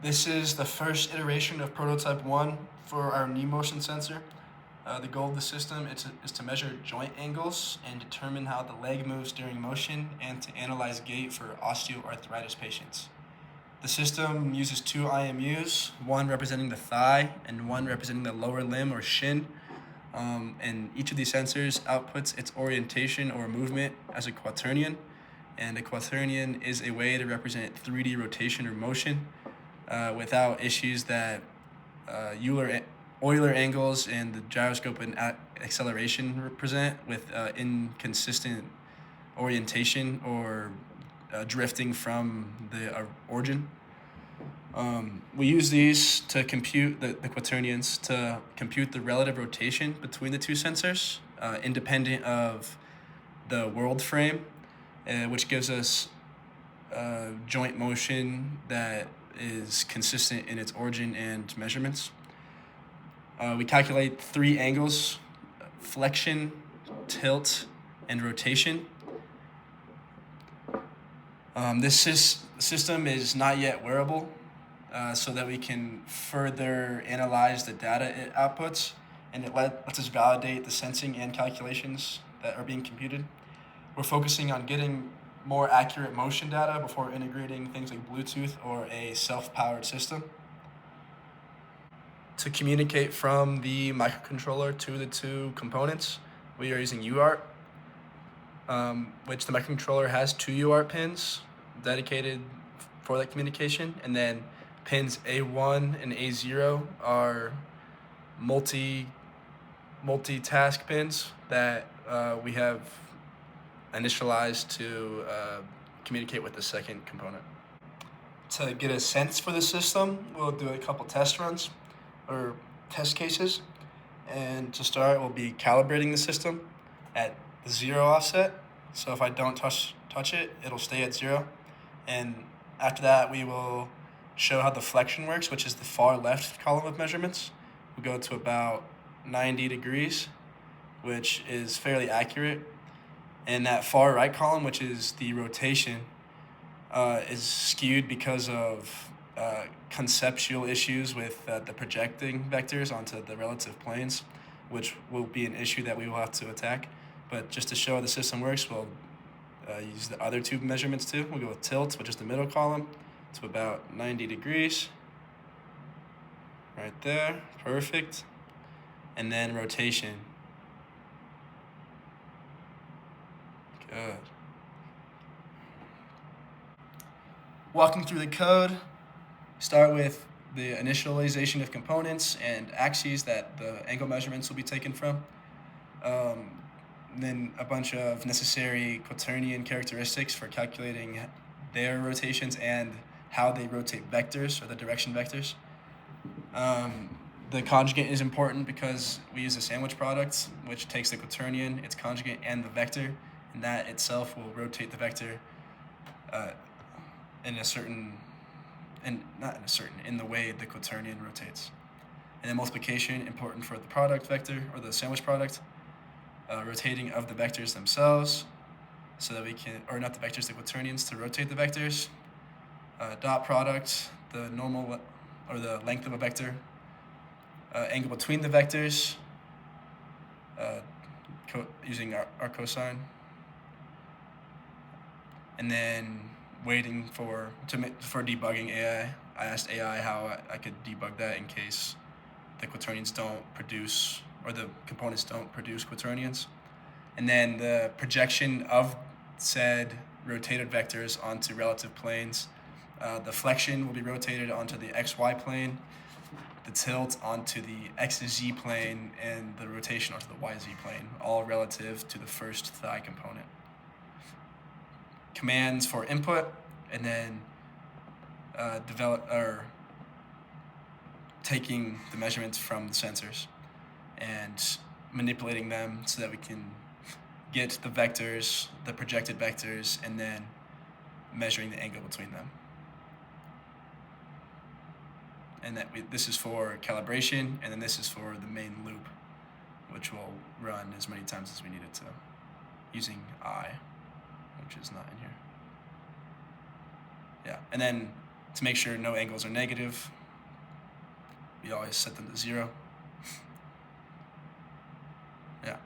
This is the first iteration of prototype 1 for our knee motion sensor. The goal of the system is to measure joint angles and determine how the leg moves during motion and to analyze gait for osteoarthritis patients. The system uses two IMUs, one representing the thigh and one representing the lower limb or shin. And each of these sensors outputs its orientation or movement as a quaternion. And a quaternion is a way to represent 3D rotation or motion without issues that Euler angles and the gyroscope and acceleration represent with inconsistent orientation or drifting from the origin. We use these to compute the quaternions to compute the relative rotation between the two sensors, independent of the world frame, which gives us joint motion that is consistent in its origin and measurements. We calculate three angles: flexion, tilt, and rotation. This system is not yet wearable, so that we can further analyze the data it outputs, and it lets us validate the sensing and calculations that are being computed. We're focusing on getting more accurate motion data before integrating things like Bluetooth or a self-powered system. To communicate from the microcontroller to the two components, we are using UART, which the microcontroller has two UART pins dedicated for that communication, and then pins A1 and A0 are multitask pins that we have initialized to communicate with the second component. To get a sense for the system, we'll do a couple test runs or test cases. And to start, we'll be calibrating the system at the 0 offset. So if I don't touch it, it'll stay at 0. And after that, we will show how the flexion works, which is the far left column of measurements. We'll go to about 90 degrees, which is fairly accurate. And that far right column, which is the rotation, is skewed because of conceptual issues with the projecting vectors onto the relative planes, which will be an issue that we will have to attack. But just to show how the system works, we'll use the other two measurements too. We'll go with tilt, which is the middle column, to about 90 degrees. Right there, perfect. And then rotation. Good. Walking through the code, start with the initialization of components and axes that the angle measurements will be taken from. Then a bunch of necessary quaternion characteristics for calculating their rotations and how they rotate vectors or the direction vectors. The conjugate is important because we use a sandwich product, which takes the quaternion, its conjugate, and the vector, and that itself will rotate the vector in the way the quaternion rotates. And then multiplication, important for the product vector or the sandwich product. Rotating of the vectors themselves, so that we can, or not the vectors, the quaternions, to rotate the vectors. Dot product, the normal or the length of a vector. Angle between the vectors, using our cosine. And then waiting for debugging AI. I asked AI how I could debug that in case the quaternions don't produce, or the components don't produce quaternions. And then the projection of said rotated vectors onto relative planes. The flexion will be rotated onto the XY plane, the tilt onto the XZ plane, and the rotation onto the YZ plane, all relative to the first thigh component. Commands for input, and then taking the measurements from the sensors and manipulating them so that we can get the vectors, the projected vectors, and then measuring the angle between them. And this is for calibration, and then this is for the main loop, which will run as many times as we need it to, using I, which is not in here. Yeah, and then To make sure no angles are negative, we always set them to 0. Yeah.